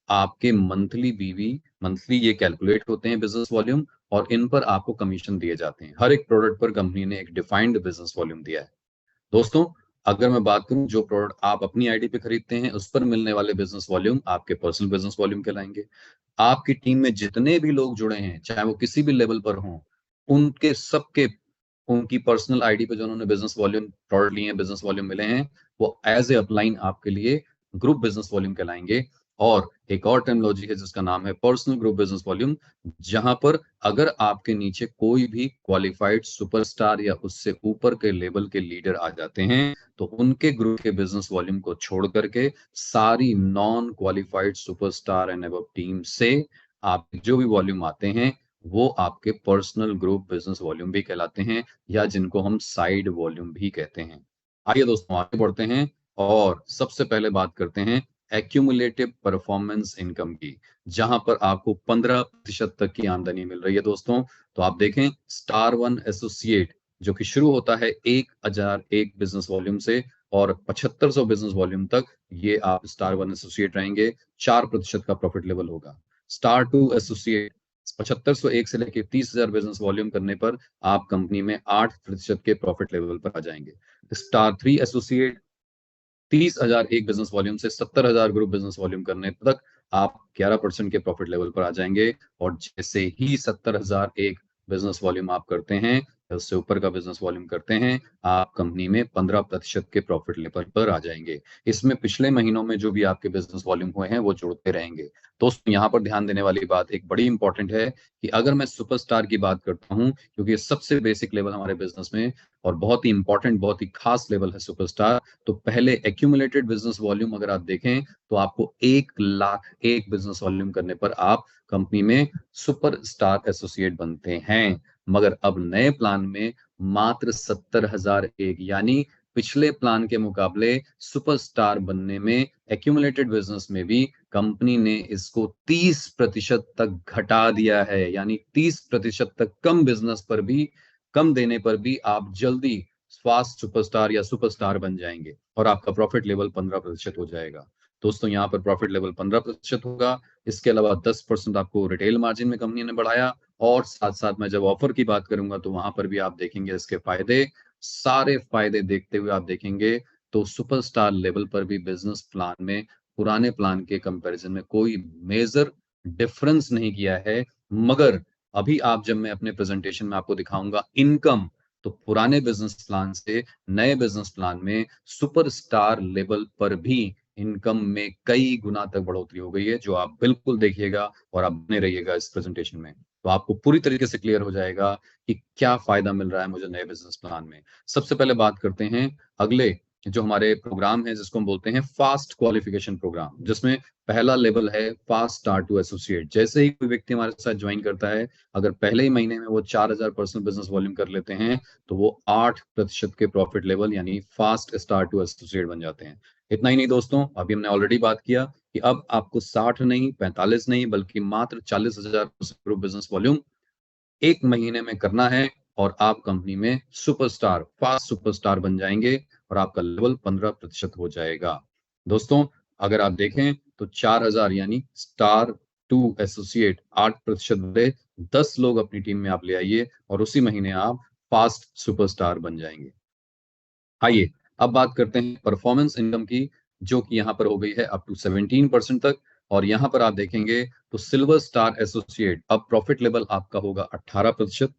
आपके मंथली बीवी मंथली ये कैलकुलेट होते हैं बिजनेस वॉल्यूम, और इन पर आपको कमीशन दिए जाते हैं। हर एक प्रोडक्ट पर कंपनी ने एक डिफाइंड बिजनेस वॉल्यूम दिया है। दोस्तों, अगर मैं बात करूं, जो प्रोडक्ट आप अपनी आईडी पे खरीदते हैं उस पर मिलने वाले बिजनेस वॉल्यूम आपके पर्सनल बिजनेस वॉल्यूम कहलाएंगे। आपकी टीम में जितने भी लोग जुड़े हैं, चाहे वो किसी भी लेवल पर हों, उनके सबके उनकी पर्सनल आईडी पे जो उन्होंने बिजनेस वॉल्यूम प्रोडक्ट लिए हैं, बिजनेस वॉल्यूम मिले हैं, वो एज ए अपलाइन आपके लिए ग्रुप बिजनेस वॉल्यूम कहलाएंगे। और एक और टर्मिनोलॉजी है जिसका नाम है पर्सनल ग्रुप बिजनेस वॉल्यूम, जहां पर अगर आपके नीचे कोई भी क्वालिफाइड सुपरस्टार या उससे ऊपर के लेवल के लीडर आ जाते हैं, तो उनके ग्रुप के बिजनेस वॉल्यूम को छोड़ करके सारी non qualified superstar and above team से आप जो भी वॉल्यूम आते हैं, वो आपके पर्सनल ग्रुप बिजनेस वॉल्यूम भी कहलाते हैं, या जिनको हम साइड वॉल्यूम भी कहते हैं। आइए दोस्तों आगे बढ़ते हैं और सबसे पहले बात करते हैं एक्यूमुलेटिव परफॉर्मेंस इनकम की, जहां पर आपको 15% तक की आमदनी मिल रही है दोस्तों। तो आप देखें, स्टार वन एसोसिएट जो कि शुरू होता है 1001 बिजनेस वॉल्यूम से और 7500 बिजनेस वॉल्यूम तक, ये आप स्टार वन एसोसिएट रहेंगे, 4% का प्रॉफिट लेवल होगा। स्टार टू एसोसिएट 7501 से लेके 30,000 बिजनेस वॉल्यूम करने पर आप कंपनी में 8% के प्रॉफिट लेवल पर आ जाएंगे। स्टार थ्री एसोसिएट 30,000 एक बिजनेस वॉल्यूम से 70,000 ग्रुप बिजनेस वॉल्यूम करने तक आप 11% के प्रॉफिट लेवल पर आ जाएंगे। और जैसे ही 70,000 एक बिजनेस वॉल्यूम आप करते हैं या उससे ऊपर का बिजनेस वॉल्यूम करते हैं, आप कंपनी में 15% के प्रॉफिट लेवल पर आ जाएंगे। इसमें पिछले महीनों में जो भी आपके बिजनेस वॉल्यूम हुए हैं वो जुड़ते रहेंगे। दोस्तों, यहाँ पर ध्यान देने वाली बात एक बड़ी इंपॉर्टेंट है कि अगर मैं सुपरस्टार की बात करता हूँ, क्योंकि ये सबसे बेसिक लेवल हमारे बिजनेस में और बहुत ही इंपॉर्टेंट, बहुत ही खास लेवल है सुपरस्टार। तो पहले एक्यूमुलेटेड बिजनेस वॉल्यूम अगर आप देखें तो आपको 1 लाख एक बिजनेस वॉल्यूम करने पर आप कंपनी में सुपरस्टार एसोसिएट बनते हैं। मगर अब नए प्लान में मात्र 70,000 एक, यानी पिछले प्लान के मुकाबले सुपरस्टार बनने में एक्यूमुलेटेड बिजनेस में भी कंपनी ने इसको 30% तक घटा दिया है। यानी 30% तक कम बिजनेस पर भी, कम देने पर भी आप जल्दी फास्ट सुपरस्टार या सुपरस्टार बन जाएंगे और आपका प्रॉफिट लेवल 15% हो जाएगा। दोस्तों, यहाँ पर प्रॉफिट लेवल 15% होगा। इसके अलावा 10% आपको रिटेल मार्जिन में कंपनी ने बढ़ाया, और साथ साथ मैं जब ऑफर की बात करूंगा तो वहां पर भी आप देखेंगे इसके फायदे। सारे फायदे देखते हुए आप देखेंगे तो सुपरस्टार लेवल पर भी बिजनेस प्लान में पुराने प्लान के कंपैरिजन में कोई मेजर डिफरेंस नहीं किया है। मगर अभी आप, जब मैं अपने प्रेजेंटेशन में आपको दिखाऊंगा इनकम, तो पुराने बिजनेस प्लान से नए बिजनेस प्लान में सुपरस्टार लेवल पर भी इनकम में कई गुना तक बढ़ोतरी हो गई है, जो आप बिल्कुल देखिएगा और आप बने रहिएगा इस प्रेजेंटेशन में, तो आपको पूरी तरीके से क्लियर हो जाएगा कि क्या फायदा मिल रहा है मुझे नए बिजनेस प्लान में। सबसे पहले बात करते हैं अगले जो हमारे प्रोग्राम है, जिसको हम बोलते हैं फास्ट क्वालिफिकेशन प्रोग्राम, जिसमें पहला लेवल है फास्ट स्टार टू एसोसिएट। जैसे ही कोई व्यक्ति हमारे साथ ज्वाइन करता है, अगर पहले ही महीने में वो 4,000 पर्सनल बिजनेस वॉल्यूम कर लेते हैं, तो वो 8% के प्रॉफिट लेवल यानी फास्ट स्टार टू एसोसिएट बन जाते हैं। इतना ही नहीं दोस्तों, अभी हमने ऑलरेडी बात किया कि अब आपको 60 नहीं, 45 नहीं, बल्कि मात्र 40,000 ग्रुप बिजनेस वॉल्यूम एक महीने में करना है और आप कंपनी में सुपरस्टार, फास्ट सुपरस्टार बन जाएंगे और आपका लेवल 15% हो जाएगा। दोस्तों, अगर आप देखें तो 4,000 यानी स्टार टू एसोसिएट 8% बढ़े, 10 लोग अपनी टीम में आप ले आइए और उसी महीने आप फास्ट सुपरस्टार बन जाएंगे। आइए अब बात करते हैं परफॉर्मेंस इनकम की, जो कि यहाँ पर हो गई है अप टू 17% तक। और यहाँ पर आप देखेंगे तो सिल्वर स्टार एसोसिएट अब प्रॉफिट लेवल आपका होगा 18%,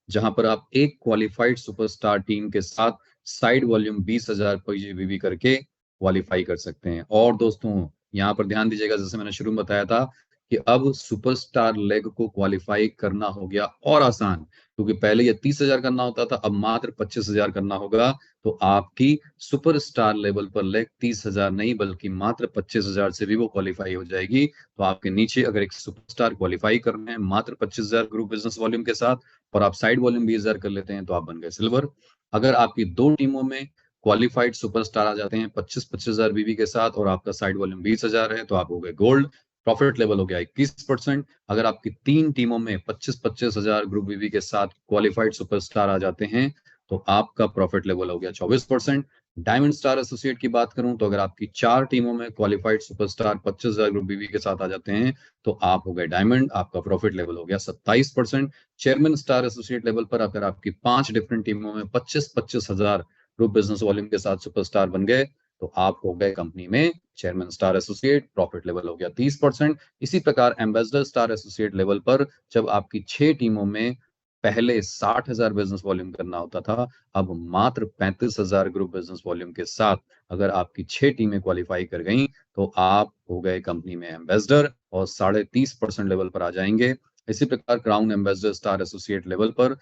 जहां पर आप एक क्वालिफाइड सुपरस्टार टीम के साथ साइड वॉल्यूम 20,000 पीजीबीवी करके क्वालिफाई कर सकते हैं। और दोस्तों, यहाँ पर ध्यान दीजिएगा, जैसे मैंने शुरू में बताया था कि अब सुपरस्टार लेग को क्वालिफाई करना हो गया और आसान, क्योंकि पहले ये 30,000 करना होता था, अब मात्र 25,000 करना होगा। तो आपकी सुपरस्टार लेवल पर लेग 30,000 नहीं, बल्कि मात्र 25,000 से भी वो क्वालिफाई हो जाएगी। तो आपके नीचे अगर एक सुपरस्टार क्वालिफाई करना है मात्र 25,000 ग्रुप बिजनेस वॉल्यूम के साथ, और आप साइड वॉल्यूम 20,000 कर लेते हैं, तो आप बन गए सिल्वर। अगर आपकी दो टीमों में क्वालिफाइड सुपरस्टार आ जाते हैं 25,000 बीवी के साथ और आपका साइड वॉल्यूम 20,000 है, तो आप हो गए गोल्ड, प्रॉफिट लेवल हो गया 21%। अगर आपकी तीन टीमों में 25,000 ग्रुप बीवी के साथ क्वालिफाइड सुपरस्टार आ जाते हैं, तो आपका प्रॉफिट लेवल हो गया 24%। डायमंड स्टार एसोसिएट की बात करूं तो अगर आपकी 4 टीमों में क्वालिफाइड सुपरस्टार 25,000 ग्रुप बीवी के साथ आ जाते हैं तो आप हो गए डायमंड, आपका प्रॉफिट लेवल हो गया 27%। चेयरमैन स्टार एसोसिएट लेवल पर अगर आपकी 5 डिफरेंट टीमों में 25,000 ग्रुप बिजनेस वॉल्यूम के साथ सुपरस्टार बन गए तो आप हो गए कंपनी में chairman star associate, profit level हो गया 30%। इसी प्रकार एम्बेसडर स्टार एसोसिएट लेवल पर जब आपकी 6 टीमों में पहले 60,000 बिजनेस वॉल्यूम करना होता था, अब मात्र 35,000 ग्रुप बिजनेस वॉल्यूम के साथ अगर आपकी 6 टीमें क्वालिफाई कर गई तो आप हो गए कंपनी में एम्बेसडर और 30.5% लेवल पर आ जाएंगे। इसी प्रकार crown ambassador star associate level पर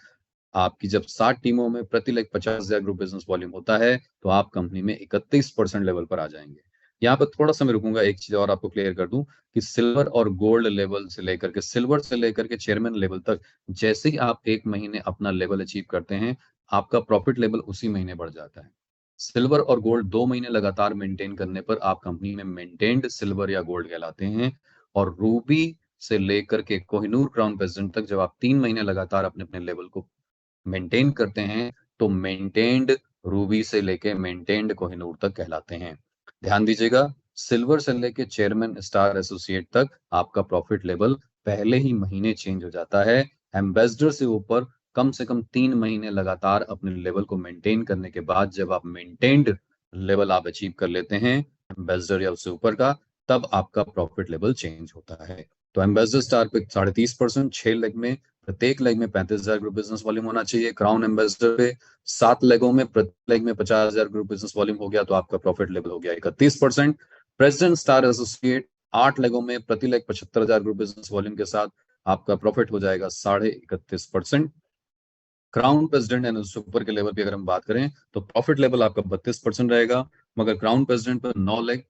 आपकी जब 60 टीमों में प्रति लेग 50,000 ग्रुप बिजनेस वॉल्यूम होता है तो आप कंपनी में 31% लेवल पर आ जाएंगे। यहाँ पर थोड़ा सा मैं रुकूंगा, एक चीज और आपको क्लियर कर दूं कि सिल्वर और गोल्ड लेवल से लेकर के सिल्वर से लेकर के चेयरमैन लेवल तक जैसे ही आप एक महीने अपना लेवल अचीव करते हैं आपका प्रॉफिट लेवल उसी महीने बढ़ जाता है। सिल्वर और गोल्ड 2 महीने लगातार मेंटेन करने पर आप कंपनी में मेंटेन्ड सिल्वर या गोल्ड कहलाते हैं। और रूबी से लेकर के कोहिनूर क्राउन प्रेसिडेंट तक जब आप 3 महीने लगातार अपने अपने लेवल को मेंटेन करते हैं तो मेंटेन्ड रूबी से लेके मेंटेन्ड कोहिनूर तक कहलाते हैं। ध्यान दीजिएगा, सिल्वर से लेके चेयरमैन स्टार एसोसिएट तक आपका प्रॉफिट लेवल पहले ही महीने चेंज हो जाता है। एम्बेसडर से ऊपर कम से कम 3 महीने लगातार अपने लेवल को मेंटेन करने के बाद जब आप मेंटेन्ड लेवल आप अचीव कर लेते हैं एम्बेसडर या उससे ऊपर का, तब आपका प्रॉफिट लेवल चेंज होता है। तो एम्बेसडर स्टार पे 30.5%, 6 लेग में प्रत्येक लेग में 35,000 ग्रुप बिजनेस वॉल्यूम होना चाहिए। क्राउन एम्बेसडर पे 7 लेगों में प्रत्येक लेग में 50,000 ग्रुप बिजनेस वॉल्यूम हो गया तो आपका प्रॉफिट लेवल हो गया 31%। प्रेसिडेंट स्टार एसोसिएट 8 लेगों में प्रति लेग 75,000 ग्रुप बिजनेस वॉल्यूम के साथ आपका प्रॉफिट हो जाएगा 31.5%। क्राउन प्रेसिडेंट एंड सुपर के लेवल पे अगर हम बात करें तो प्रॉफिट लेवल आपका 32% रहेगा। मगर क्राउन प्रेसिडेंट पर 9 लेग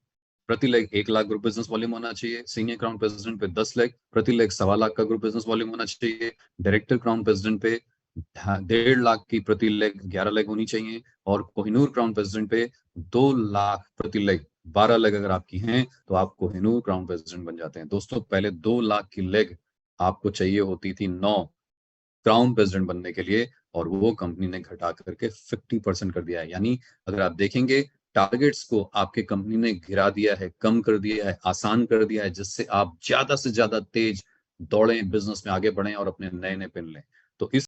प्रति leg 1 lakh group business volume होना चाहिए। सीनियर क्राउन प्रेसिडेंट पे 10 लेग प्रति लेग 1.25 लाख का ग्रुप बिजनेस वॉल्यूम होना चाहिए। डायरेक्टर क्राउन प्रेसिडेंट पे 1.5 लाख की प्रति लेग 11 लेग होनी चाहिए। और कोहिनूर क्राउन प्रेसिडेंट पे 2 लाख प्रति लेग 12 लेग अगर आपकी हैं तो आप कोहिनूर क्राउन प्रेसिडेंट बन जाते हैं। दोस्तों पहले 2 लाख की लेग आपको चाहिए होती थी 9 क्राउन प्रेसिडेंट बनने के लिए और वो कंपनी ने घटा करके 50% कर दिया है। यानी अगर आप देखेंगे टारगेट्स को आपके कंपनी ने गिरा दिया है, कम कर दिया है, आसान कर दिया है, जिससे आप ज्यादा से ज्यादा तेज दौड़ें, बिजनेस में आगे बढ़ें और अपने नए नए पिन लें। तो इस